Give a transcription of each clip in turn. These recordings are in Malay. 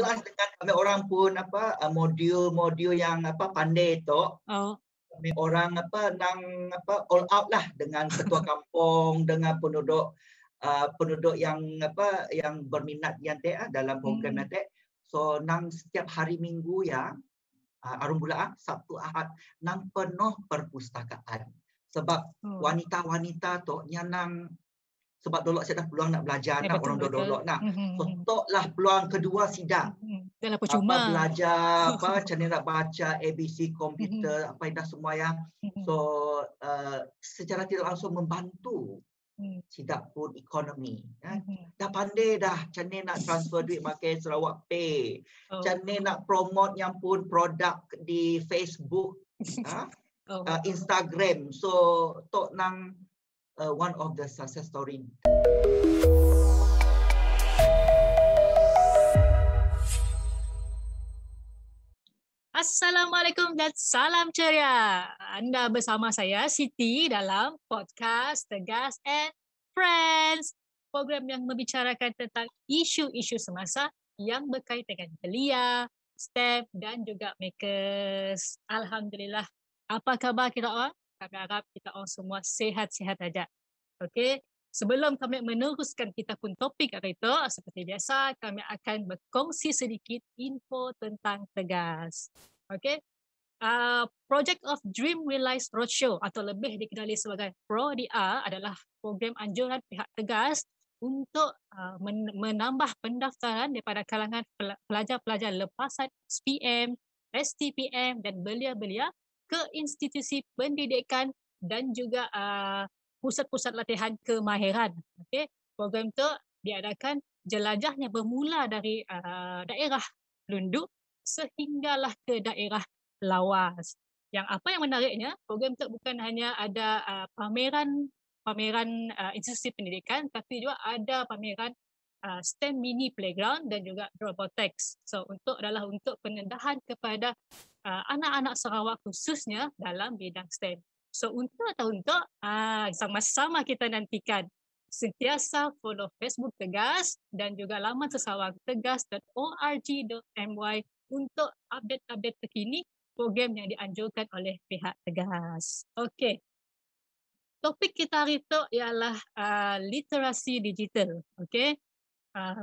dengan kami orang pun modul yang pandai tu. Kami orang nang all out lah dengan ketua kampung, dengan penduduk yang berminat yang dalam program yang so nang setiap hari Minggu ya Arum Bula Sabtu Ahad nang penuh perpustakaan sebab wanita-wanita tu nang sebab dolok saya dah peluang nak belajar nak orang dolok nak so tok lah peluang kedua sidang dalam percuma belajar macam ni nak baca ABC komputer apa dah semua yang so secara tidak langsung membantu sidang pun ekonomi dah pandai dah macam ni nak transfer duit pakai Sarawak Pay macam ni nak promote yang pun produk di Facebook Instagram so tok nang one of the success story. Assalamualaikum dan salam ceria. Anda bersama saya Siti dalam podcast Tegas and Friends. Program yang membicarakan tentang isu-isu semasa yang berkaitan dengan belia, STEM dan juga makers. Alhamdulillah. Apa khabar kita orang? Kami harap kita orang semua sihat-sihat saja. Okey. Sebelum kami meneruskan kita pun topik hari itu, seperti biasa kami akan berkongsi sedikit info tentang Tegas. Okey. Project of Dream Realize Roadshow atau lebih dikenali sebagai PRODR adalah program anjuran pihak Tegas untuk menambah pendaftaran daripada kalangan pelajar-pelajar lepasan SPM, STPM dan belia-belia ke institusi pendidikan dan juga pusat-pusat latihan kemahiran. Okey, program itu diadakan jelajahnya bermula dari daerah Lundu sehinggalah ke daerah Lawas. Yang apa yang menariknya, program itu bukan hanya ada pameran institusi pendidikan tapi juga ada pameran STEM mini playground dan juga robotics. So untuk pendedahan kepada anak-anak Sarawak khususnya dalam bidang STEM. So untuk sama-sama kita nantikan sentiasa follow Facebook Tegas dan juga laman sesawang tegas.org.my untuk update-update terkini program yang dianjurkan oleh pihak Tegas. Okey. Topik kita hari itu ialah literasi digital. Okey.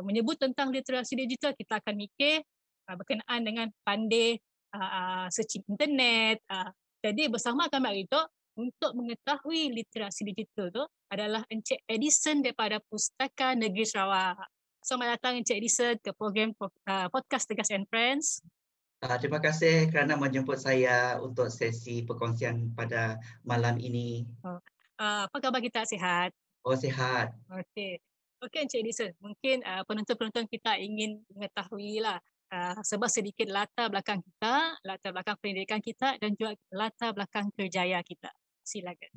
Menyebut tentang literasi digital, kita akan mikir berkenaan dengan pandai searching internet. Jadi bersama kami hari itu untuk mengetahui literasi digital tu adalah Encik Edison daripada Pustaka Negeri Sarawak. Selamat datang Encik Edison ke program podcast Tegas and Friends. Terima kasih kerana menjemput saya untuk sesi perkongsian pada malam ini. Apa khabar kita, sihat? Sihat. Okey. Okey Encik Edison, mungkin penonton-penonton kita ingin mengetahui lah sebab sedikit latar belakang kita, latar belakang pendidikan kita dan juga latar belakang kerjaya kita. Silakan.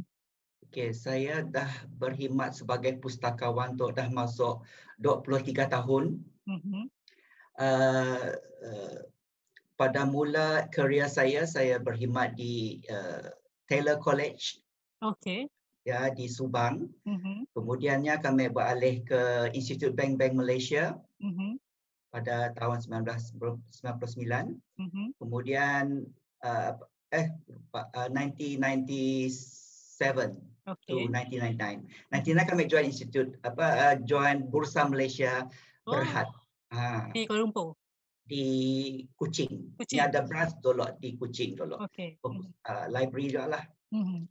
Okey, saya dah berkhidmat sebagai pustakawan tu dah masuk 23 tahun. Pada mula kerjaya saya berkhidmat di Taylor College. Okey. Ya, di Subang. Kemudiannya kami beralih ke Institut Bank Malaysia pada tahun 1999. Kemudian 1997 to 1999. 1999 kami join institut join Bursa Malaysia Berhad. Di Kuala Lumpur. Di Kuching. Ini ada branch dulu di Kuching dulu. Library juga lah.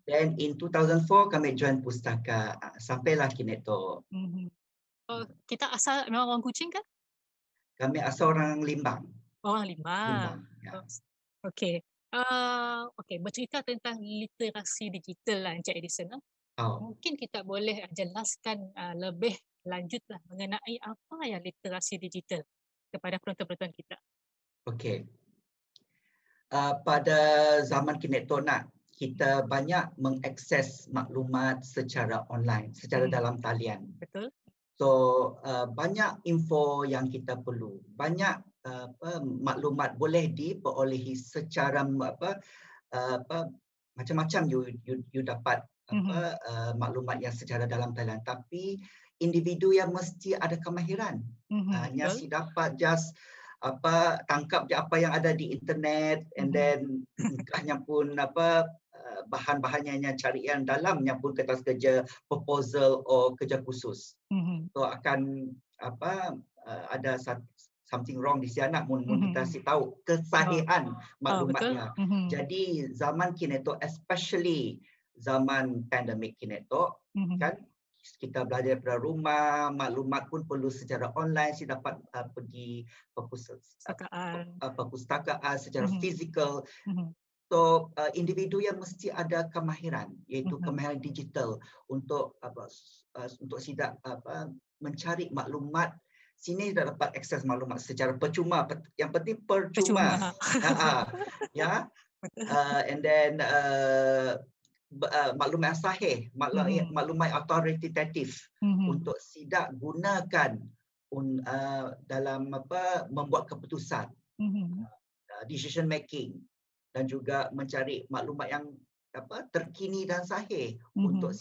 Then in 2004 kami join pustaka sampailah kini tu. Kita asal memang orang Kuching kan? Kami asal orang Limbang. Orang Limbang. Ya. Okey. Okey, bercerita tentang literasi digital lah Encik Edison. Mungkin kita boleh jelaskan lebih lanjutlah mengenai apa yang literasi digital kepada penonton-penonton kita. Okey. Pada zaman kini tu kita banyak mengakses maklumat secara online, secara dalam talian. Betul. So banyak info yang kita perlu, banyak maklumat boleh diperolehi secara macam-macam you dapat maklumat yang secara dalam talian, tapi individu yang mesti ada kemahiran. Hanya si dapat just tangkap je apa yang ada di internet, and then hanya pun bahan-bahannya carian dalamnya pun kertas kerja proposal atau kerja khusus. So akan ada something wrong di sana mun kita si tahu kesahihan maklumatnya. Jadi zaman kini tu, especially zaman pandemik kini tu, kan kita belajar dari rumah, maklumat pun perlu secara online, si dapat pergi perpustakaan secara fizikal. So individu yang mesti ada kemahiran, iaitu kemahiran digital untuk tidak mencari maklumat. Sini dah dapat akses maklumat secara percuma. Yang penting percuma. Ya. And then maklumat yang sahih, maklumat autoritatif untuk tidak gunakan dalam membuat keputusan, decision making, dan juga mencari maklumat yang terkini dan sahih untuk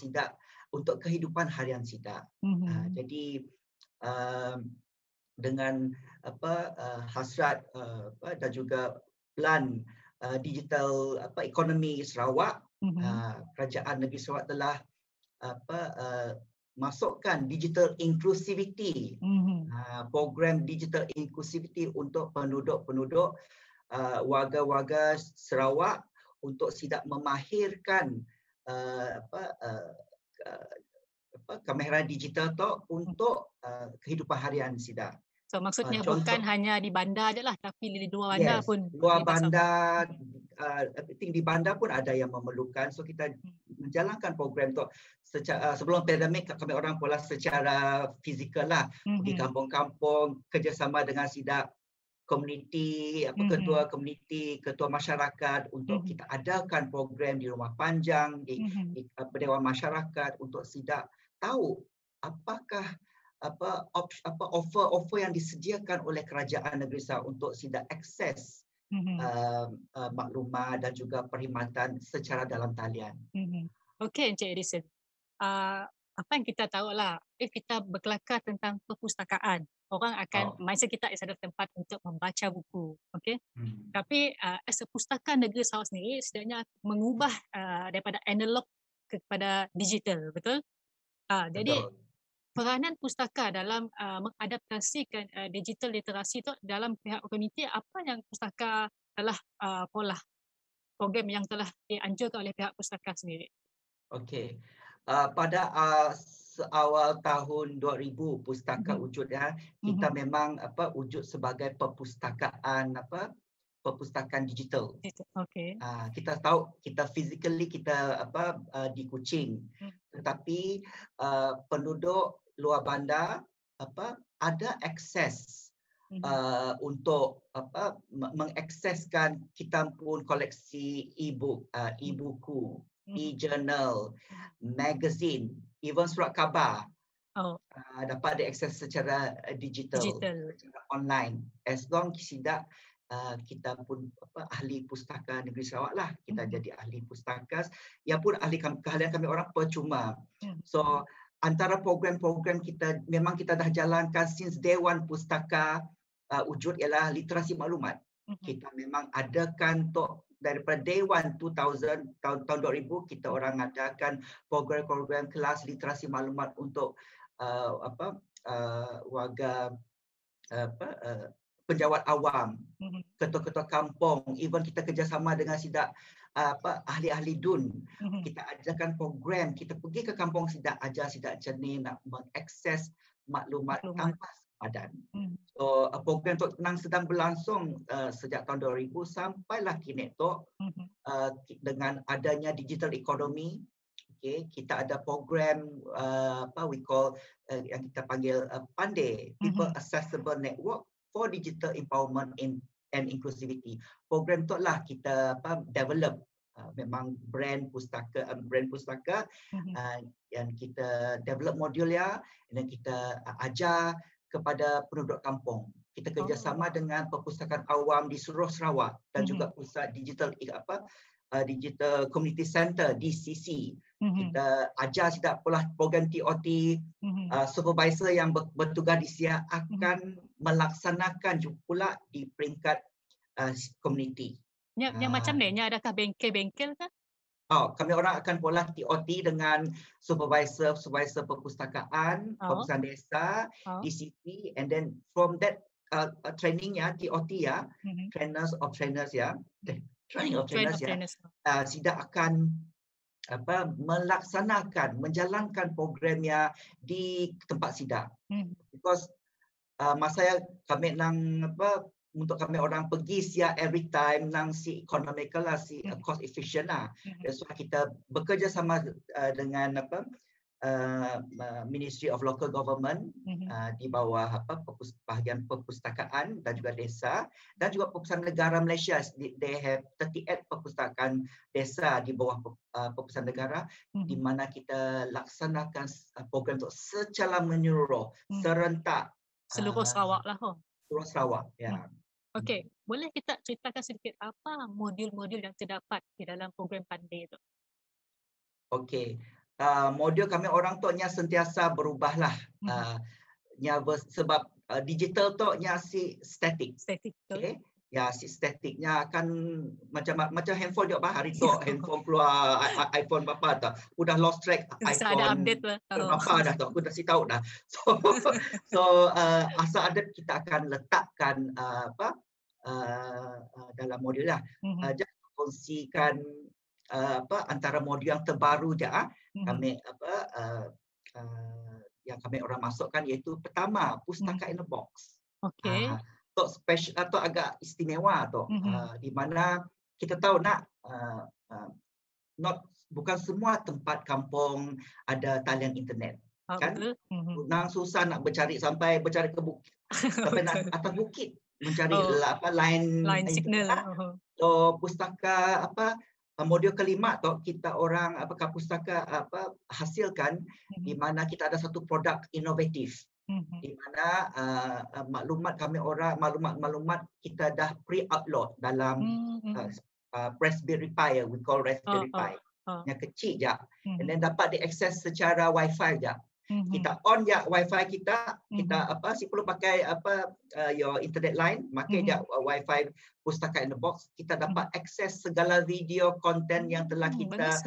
kehidupan harian SIDA. Jadi dengan hasrat dan juga plan digital ekonomi Sarawak, Kerajaan Negeri Sarawak telah masukkan digital inclusivity, program digital inclusivity untuk penduduk-penduduk warga-warga Sarawak untuk tidak memahirkan kemahiran digital tu untuk kehidupan harian SIDA. So maksudnya bukan hanya di bandar je lah, tapi di luar bandar pun. Luar bandar, di bandar pun ada yang memerlukan. So kita menjalankan program tu sebelum pandemik, kami orang pula secara fizikal lah, pergi kampung-kampung, kerjasama dengan SIDA komuniti, ketua komuniti, ketua masyarakat untuk kita adakan program di rumah panjang, di Dewan Masyarakat untuk SIDA tahu apakah offer yang disediakan oleh Kerajaan Negeri Sarawak untuk SIDA akses maklumat dan juga perkhidmatan secara dalam talian. Okey, Encik Edison. Apa yang kita tahu lah, if kita berkelakar tentang perpustakaan, orang akan mindset kita ada tempat untuk membaca buku, okey. Tapi as a pustaka negeri Sarawak sendiri sedangnya mengubah daripada analog kepada digital, betul? Jadi peranan pustaka dalam mengadaptasikan digital literasi itu dalam pihak komuniti, apa yang pustaka telah program yang telah dianjurkan oleh pihak pustaka sendiri? Okey. Pada awal tahun 2000 pustaka wujud ya, kita memang wujud sebagai perpustakaan digital. Okey. Kita tahu kita physically kita di Kuching, tetapi penduduk luar bandar ada akses untuk mengakseskan kita pun koleksi e-buku, e-journal, magazine, even surat khabar. Dapat diakses secara digital, secara online. As long SIDA kita pun ahli pustaka negeri Sarawak lah, kita jadi ahli pustaka, yang pun ahli keahlian kami orang percuma. So antara program-program kita memang kita dah jalankan since day one pustaka wujud ialah literasi maklumat. Kita memang adakan daripada day one 2000 tahun 2000 kita orang adakan program-program kelas literasi maklumat untuk warga penjawat awam, ketua-ketua kampung, even kita kerjasama dengan SIDA ahli-ahli DUN. Kita ajarkan program, kita pergi ke kampung SIDA, ajar SIDA macam ni nak mengakses maklumat tanpa sempadan. So program tu sedang berlangsung sejak tahun 2000 sampailah kini tu dengan adanya digital economy. Okay, kita ada program we call yang kita panggil PANDE, People Accessible Network for Digital Empowerment and Inclusivity. Program tu lah kita develop memang brand pustaka yang kita develop modul ya, dan kita ajar kepada penduduk kampung. Kita kerjasama dengan perpustakaan awam di seluruh Sarawak dan juga pusat digital Digital Community Center DCC. Kita ajar SIDA pula program TOT, supervisor yang bertugas di SIA akan melaksanakan juga pula di peringkat komuniti. Yang macam ni, adakah bengkel-bengkel ke? Kami orang akan pola TOT dengan supervisor perpustakaan, perpustakaan desa, DCT, and then from that trainingnya TOT ya, trainers of trainers ya, SIDA akan melaksanakan, menjalankan programnya di tempat SIDA. Because masa kami nang untuk kami orang pergi every time nang si economical lah, si cost efficient lah. That's why kita bekerja sama dengan Ministry of Local Government di bawah bahagian perpustakaan dan juga desa, dan juga Perpustakaan Negara Malaysia. They have 38 perpustakaan desa di bawah Perpustakaan Negara, di mana kita laksanakan program untuk secara menyeluruh, serentak. Seluruh Sarawak lah. Seluruh Sarawak, ya. Okey, boleh kita ceritakan sedikit apa modul-modul yang terdapat di dalam program Pandai itu? Okey. Modul kami orang tu sentiasa berubahlah. Sebab digital tu si static. Okay. Ya, si statiknya akan macam handphone juga hari tu handphone keluar iPhone berapa tu. Udah lost track iPhone. Ada update lah. Berapa dah tu, aku dah tahu dah. So asal ada kita akan letakkan dalam modul lah. Jangan kongsikan antara modul yang terbaru je kami yang kami orang masukkan, iaitu pertama Pustaka in a Box. Okey. Special atau agak istimewa tu, di mana kita tahu bukan semua tempat kampung ada talian internet, kan? Nang susah nak bercari ke bukit, sampai nak atas bukit mencari line signal. So pustaka modul kelima tu kita orang pustaka hasilkan, di mana kita ada satu produk inovatif. Di mana maklumat kita dah pre-upload dalam Raspberry Pi, we call Raspberry Pi, yang kecil je, and then dapat diakses secara Wi-Fi je. Kita on je Wi-Fi kita si perlu pakai your internet line, pakai je Wi-Fi Pustaka in the Box, kita dapat akses segala video konten yang telah kita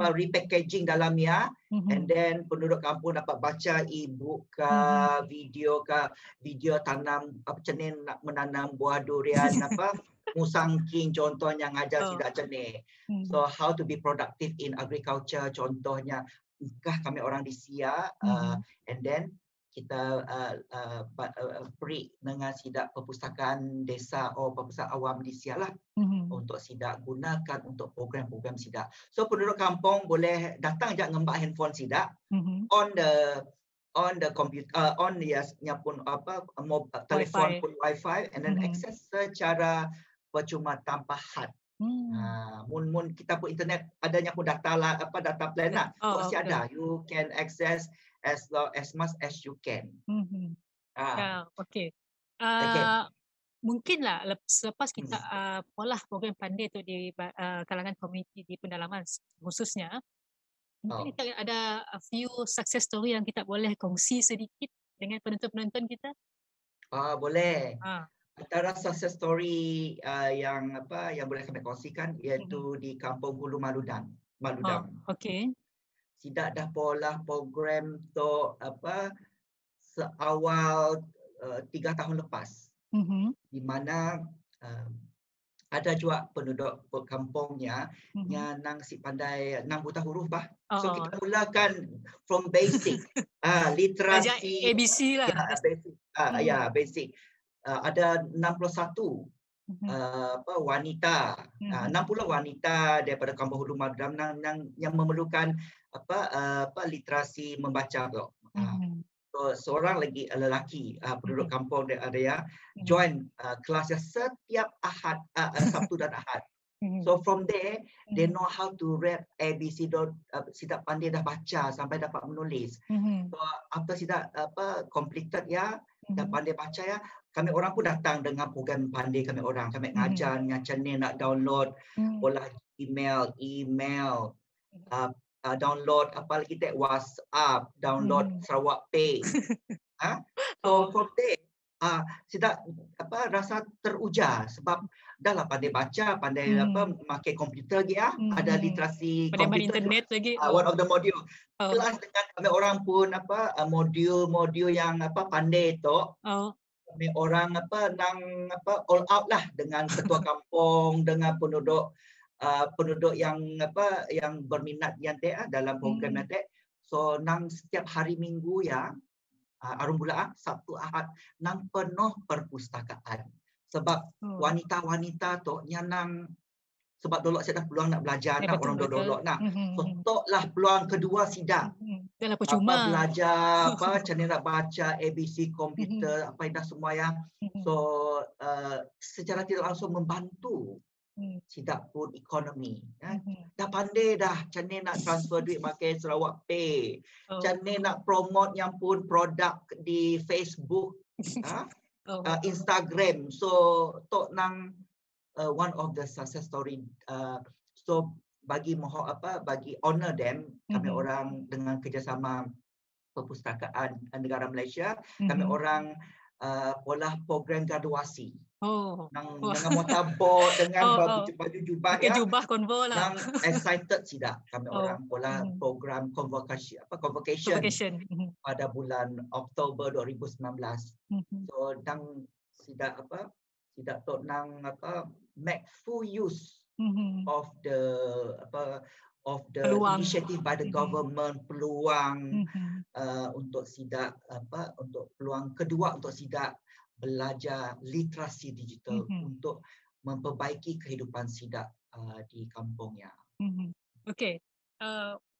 repackaging dalamnya, and then penduduk kampung dapat baca e-book ke, video tanam macam ni nak menanam buah durian musangking contohnya, ngajar sidak macam ni. So how to be productive in agriculture contohnya, kami orang di SIA, and then kita beri dengan sidak perpustakaan desa atau perpustakaan awam di SIA lah, untuk sidak gunakan untuk program-program sidak. So penduduk kampung boleh datang je ngembak handphone sidak on the computer, on pun telefon pun Wi-Fi, and then access secara percuma tanpa had. Mun kita pun internet adanya pun data plan lah. Masih ada. You can access as much as you can. Okey. Mungkinlah selepas kita pola program Pandai tu di kalangan komuniti di pedalaman khususnya, mungkin kita ada a few success story yang kita boleh kongsi sedikit dengan penonton-penonton kita. Boleh. Antara success story yang boleh kami kongsikan iaitu di Kampung Hulu Maludang. Okey. Sidak dah pola program tu seawal 3 tahun lepas. Di mana ada juga penduduk kampungnya yang nang si pandai 6 buta huruf bah. So kita mulakan from basic literasi ABC lah. Basic. Ada 61 wanita, 60 wanita daripada Kampung Hulu Maludang yang memerlukan literasi membaca tu. So, seorang lagi lelaki penduduk kampung dia join kelas setiap Ahad, Sabtu dan Ahad. So from there they know how to read ABC, sidak pandai dah baca sampai dapat menulis. So after sidak completed dah pandai baca kami orang pun datang dengan program pandai kami orang. Kami ngajar macam ni nak download bola email, download apa lagi WhatsApp, download Sarawak Pay. So from there Tidak rasa teruja sebab dah lah pandai baca, pandai pakai komputer lagi ada literasi pandai main komputer internet lagi. One of the module. Kelas dengan kami orang pun modul-modul yang pandai tu. Kami orang all out lah dengan ketua kampung, dengan penduduk yang yang berminat yang dalam program yang so nang setiap hari Minggu ya arum bulan Sabtu Ahad nang penuh perpustakaan sebab wanita-wanita tu nang sebab dolok saya dah peluang nak belajar nak orang dolok nak so tok lah peluang kedua sidang belajar macam ni nak baca ABC komputer apa dah semua ya so secara tidak langsung membantu sidak pun ekonomi dah pandai dah macam ni nak transfer duit pakai Sarawak Pay macam ni nak promote yang pun produk di Facebook Instagram so tok nang one of the success story so bagi honor them kami orang dengan kerjasama perpustakaan negara Malaysia kami orang pola program graduasi dengan motorboat dengan baju jubah jubah konvo lah nang excited tidak kami orang pola program convocation pada bulan Oktober 2019 so nang tidak nang make full use of the initiative by the government peluang untuk sidak untuk peluang kedua untuk sidak belajar literasi digital untuk memperbaiki kehidupan sidak di kampungnya. Okey,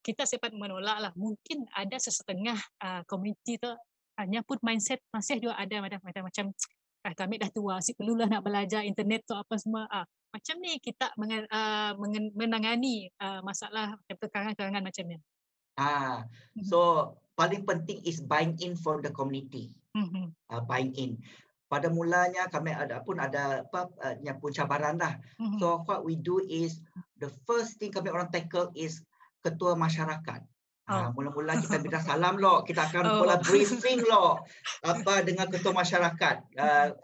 kita sempat menolak lah. Mungkin ada sesetengah komuniti tu hanya pun mindset masih juga ada macam kami dah tua, si perlulah nak belajar internet tu apa semua. Macam ni kita menangani masalah kekangan-kekangan macam ni. So paling penting is buying in from the community. Buying in. Pada mulanya kami ada yang pun cabaran lah. So what we do is the first thing kami orang tackle is ketua masyarakat. Mula-mula kita minta salam loh, kita akan pola briefing loh dengan ketua masyarakat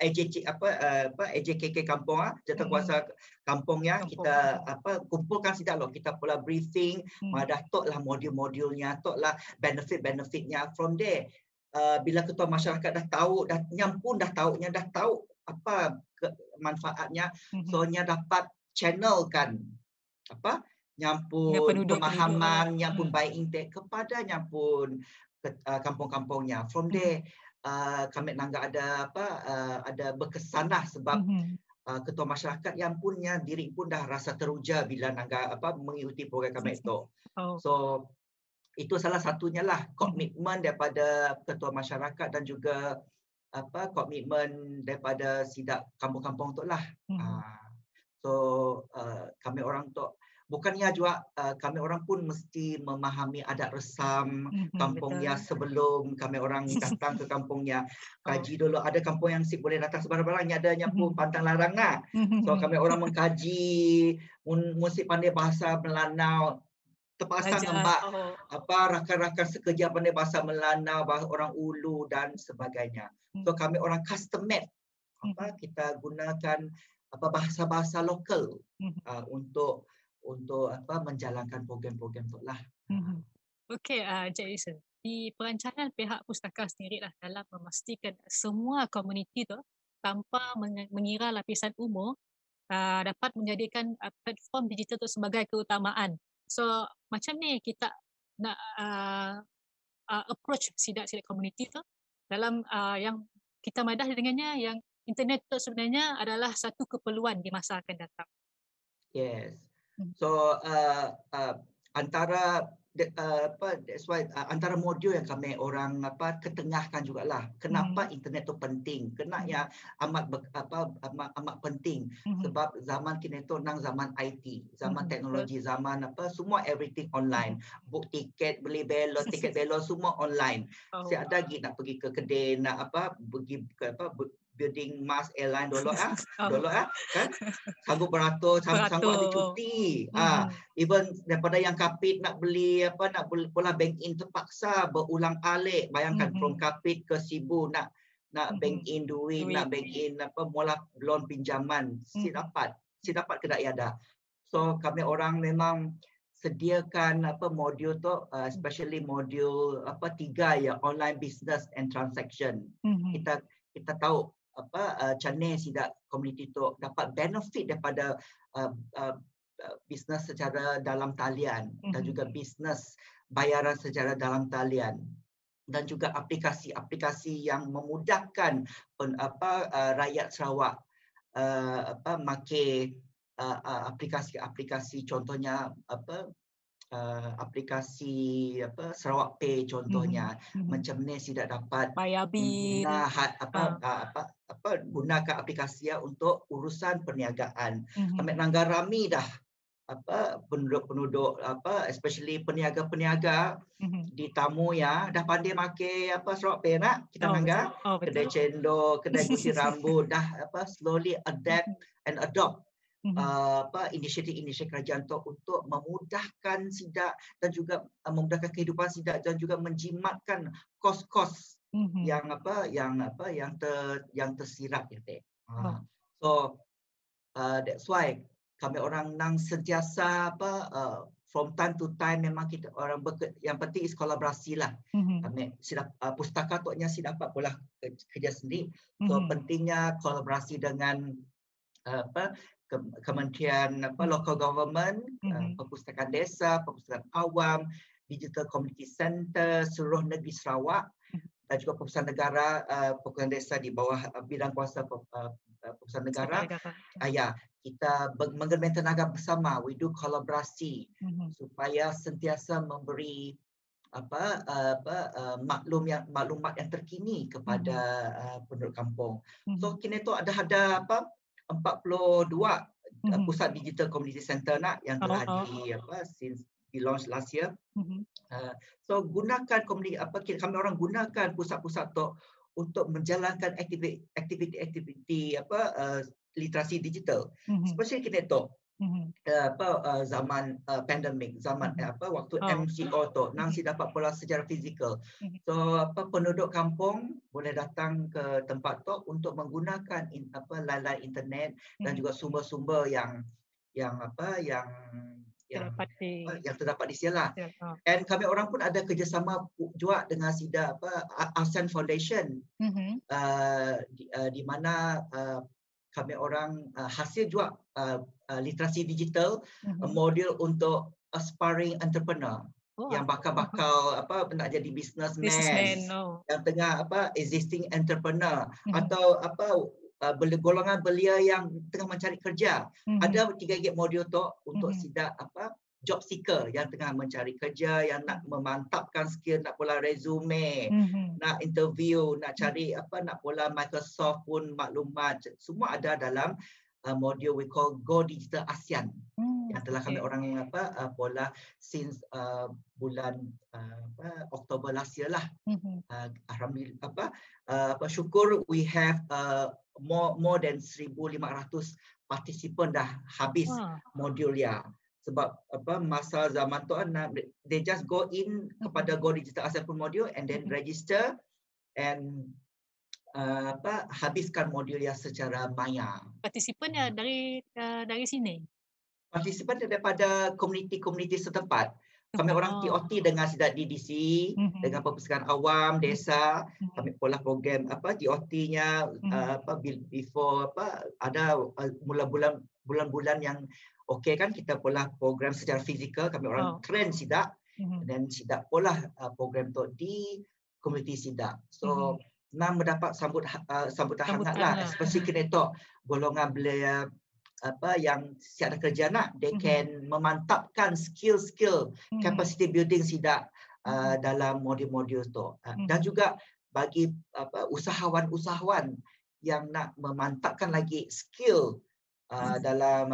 AJKK kampung Jawatankuasa kampungnya kita kumpulkan sidak loh, kita pola briefing dah tok lah modul-modulnya, tok lah benefit-benefitnya from there. Bila ketua masyarakat dah tahu dah tahu apa manfaatnya so nya dapat channelkan nyampun pemahaman nyampun baik intek kepada nyampun kampung-kampungnya from there kami nanggak ada berkesan lah sebab ketua masyarakat yang punya diri pun dah rasa teruja bila nanggak mengikuti program kami itu so itu salah satunya lah komitmen daripada ketua masyarakat dan juga komitmen daripada sidak kampung-kampung tu lah. So kami orang tu bukannya juga kami orang pun mesti memahami adat resam kampungnya sebelum kami orang datang ke kampungnya. Kaji dulu ada kampung yang boleh datang sebarang-barangnya adanya pun pantang larang lah. So kami orang mengkaji mesti pandai bahasa Melanau terpasang ngembak rakan-rakan sekerja pandai bahasa Melanau, bahasa orang Ulu dan sebagainya. So kami orang custom made kita gunakan bahasa-bahasa lokal untuk menjalankan program-program tu lah. Okey, Encik Jason. Di perancangan pihak pustaka sendiri lah dalam memastikan semua komuniti tu tanpa mengira lapisan umur dapat menjadikan platform digital tu sebagai keutamaan. So macam ni kita nak approach sidak-sidak komuniti tu dalam yang kita madah dengannya yang internet tu sebenarnya adalah satu keperluan di masa akan datang. Yes. So antara that's why antara modul yang kami orang ketengahkan jugalah kenapa internet tu penting kenanya amat penting sebab zaman kini tu nang zaman IT zaman teknologi zaman semua everything online book tiket beli belon tiket belon semua online saya ada lagi nak pergi ke kedai nak pergi ke building mass airline dulu kan sanggup beratur sanggup ada cuti even daripada yang kapit nak beli nak pola bank in terpaksa berulang alik bayangkan from kapit ke Sibu nak nak bank in duit, nak bank in mula loan pinjaman, si dapat kedai ada. So kami orang memang sediakan modul tu, especially modul 3 ya, online business and transaction. Kita tahu macam mana sidak community tu dapat benefit daripada bisnes secara dalam talian dan juga bisnes bayaran secara dalam talian. Dan juga aplikasi-aplikasi yang memudahkan rakyat Sarawak make aplikasi-aplikasi, contohnya aplikasi Sarawak Pay contohnya, macam ni tidak dapat bayar bil, gunakan aplikasi untuk urusan perniagaan. Kami nanggar rami dah penduduk-penduduk especially peniaga-peniaga di tamu ya dah pandai pakai Sarawak Pay nak kita nanggar. Kedai cendol, kedai gunting rambut dah slowly adapt and adopt inisiatif-inisiatif kerajaan untuk memudahkan sidak dan juga memudahkan kehidupan sidak dan juga menjimatkan kos-kos yang tersirat ya teh. So that's why kami orang nang sentiasa from time to time memang kita orang yang penting is kolaborasi lah. Kami pustaka tu nya dapat pula kerja sendiri. So pentingnya kolaborasi dengan kementerian local government, perpustakaan desa, perpustakaan awam, digital community center seluruh negeri Sarawak dan juga perpustakaan negara, perpustakaan desa di bawah bidang kuasa perpustakaan negara. Kita menggabungkan tenaga bersama, we do kolaborasi supaya sentiasa memberi maklumat yang terkini kepada penduduk kampung. So kini tu ada 42 pusat digital community center nak yang telah di launch last year. So gunakan kami orang gunakan pusat-pusat tu untuk menjalankan aktiviti literasi digital. Especially kita tu zaman pandemik, zaman waktu MCO tu nang si dapat pula secara fizikal. So penduduk kampung boleh datang ke tempat tu untuk menggunakan layanan internet dan juga sumber-sumber yang terdapat di sialah. Dan kami orang pun ada kerjasama juga dengan SIDA ASEAN Foundation, di mana kami orang hasil juga literasi digital, modul untuk aspiring entrepreneur yang bakal nak jadi businessman, yang tengah existing entrepreneur atau golongan belia yang tengah mencari kerja. Ada 3 modul tu untuk sidak job seeker yang tengah mencari kerja, yang nak memantapkan skill, nak pula resume, nak interview, nak cari nak pula Microsoft pun maklumat, semua ada dalam modul we call Go Digital ASEAN yang telah kami orang pola since bulan Oktober last year lah. Alhamdulillah syukur we have more than 1,500 participant dah habis modul ya. Sebab masa zaman tu they just go in kepada Go Digital ASEAN pun modul and then register and habiskan modul ya secara maya. Partisipan dari sini. Partisipan daripada komuniti-komuniti setempat. Kami orang TOT dengan SIDAT DDC, dengan perpustakaan awam desa, kami pola program TOT-nya before ada mula bulan-bulan yang okey kan, kita pola program secara fizikal, kami orang train SIDAT dan SIDAT pola program tu di komuniti SIDAT. So nak mendapat sambutan hangat lah, especially kena tu golongan belia yang siap ada kerja nak, they can memantapkan skill capacity building SIDAT dalam modul-modul tu. Dan juga bagi usahawan-usahawan yang nak memantapkan lagi skill dalam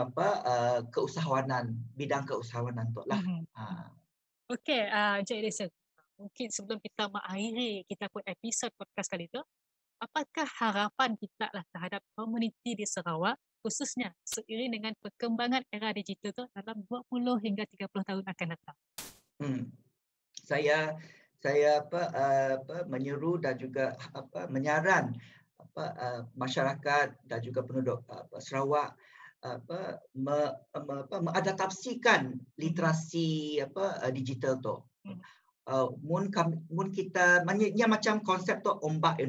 keusahawanan, bidang keusahawanan tu lah. Okey, Encik Edison, mungkin sebelum kita mengakhiri kita pun episod podcast kali itu, apakah harapan kita lah terhadap komuniti di Sarawak, khususnya seiring dengan perkembangan era digital tu dalam 20 hingga 30 tahun akan datang? Saya saya menyeru dan juga menyaran masyarakat dan juga penduduk Sarawak mengadaptasikan literasi digital tu. Mun kita macam konsep tu ombak,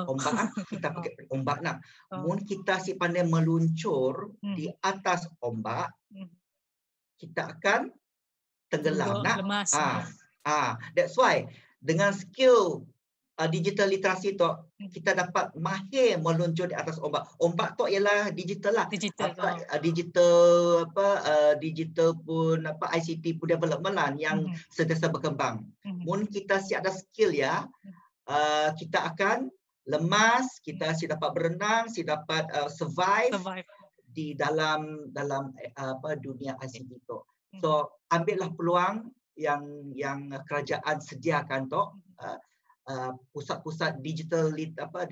ombak kita pakai ombak nak. Mun kita si pandai meluncur di atas ombak, kita akan tenggelam nak. Lemas. That's why dengan skill digital literasi tu kita dapat mahir meluncur di atas ombak. Ombak tu ialah digital lah. Digital pun ICT pun development lah yang sentiasa berkembang. Mun kita si ada skill ya, kita akan lemas, kita si dapat berenang, si dapat survive di dalam dunia ICT tu. So ambillah peluang yang kerajaan sediakan tu. Pusat-pusat digital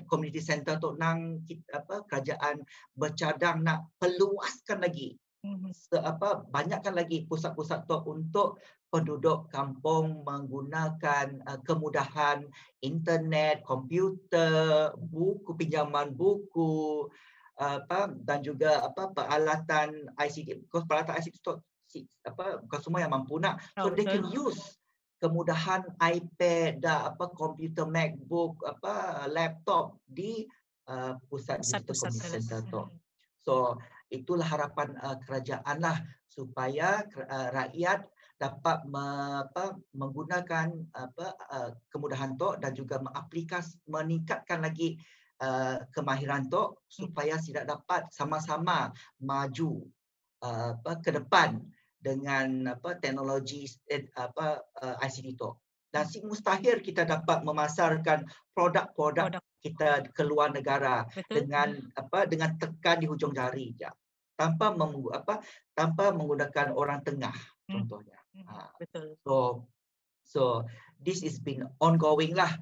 community center tu nang kerajaan bercadang nak peluaskan lagi. Banyakkan lagi pusat-pusat tu untuk penduduk kampung menggunakan kemudahan internet, komputer, buku, pinjaman buku, dan juga peralatan ICT. Because peralatan ICT tu bukan semua yang mampu nak. So they can use kemudahan iPad, komputer MacBook, laptop di pusat digital community center tu. So itulah harapan kerajaan lah supaya rakyat dapat menggunakan kemudahan tu dan juga meningkatkan lagi kemahiran tu supaya tidak dapat sama-sama maju ke depan dengan teknologi ICT tu. Dan mustahil kita dapat memasarkan produk kita ke luar negara. Betul. dengan tekan di hujung jari je. Tanpa menggunakan orang tengah contohnya. Betul. So this is been ongoing lah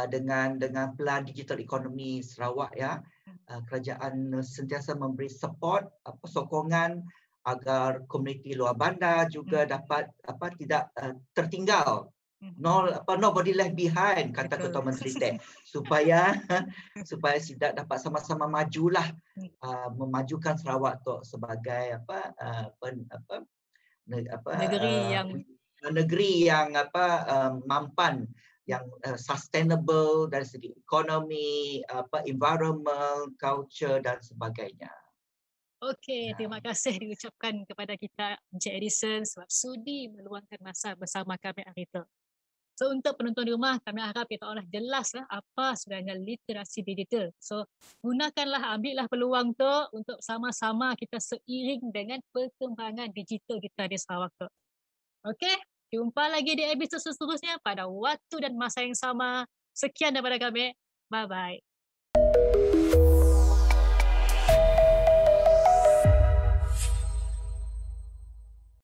dengan pelan digital economy Sarawak ya. Kerajaan sentiasa memberi support, sokongan agar komuniti luar bandar juga dapat tidak tertinggal. Nobody left behind, kata Ketua Menteri Teh, supaya tidak dapat sama-sama majulah memajukan Sarawak tu sebagai negeri yang mampan, yang sustainable dari segi ekonomi, environment, culture dan sebagainya. Okey, terima kasih diucapkan kepada kita Encik Edison sebab sudi meluangkan masa bersama kami hari itu. So untuk penonton di rumah, kami harap kita orang jelaslah apa sebenarnya literasi digital. So gunakanlah, ambillah peluang tu untuk sama-sama kita seiring dengan perkembangan digital kita di Sarawak tu. Okey, jumpa lagi di episod seterusnya pada waktu dan masa yang sama. Sekian daripada kami. Bye-bye.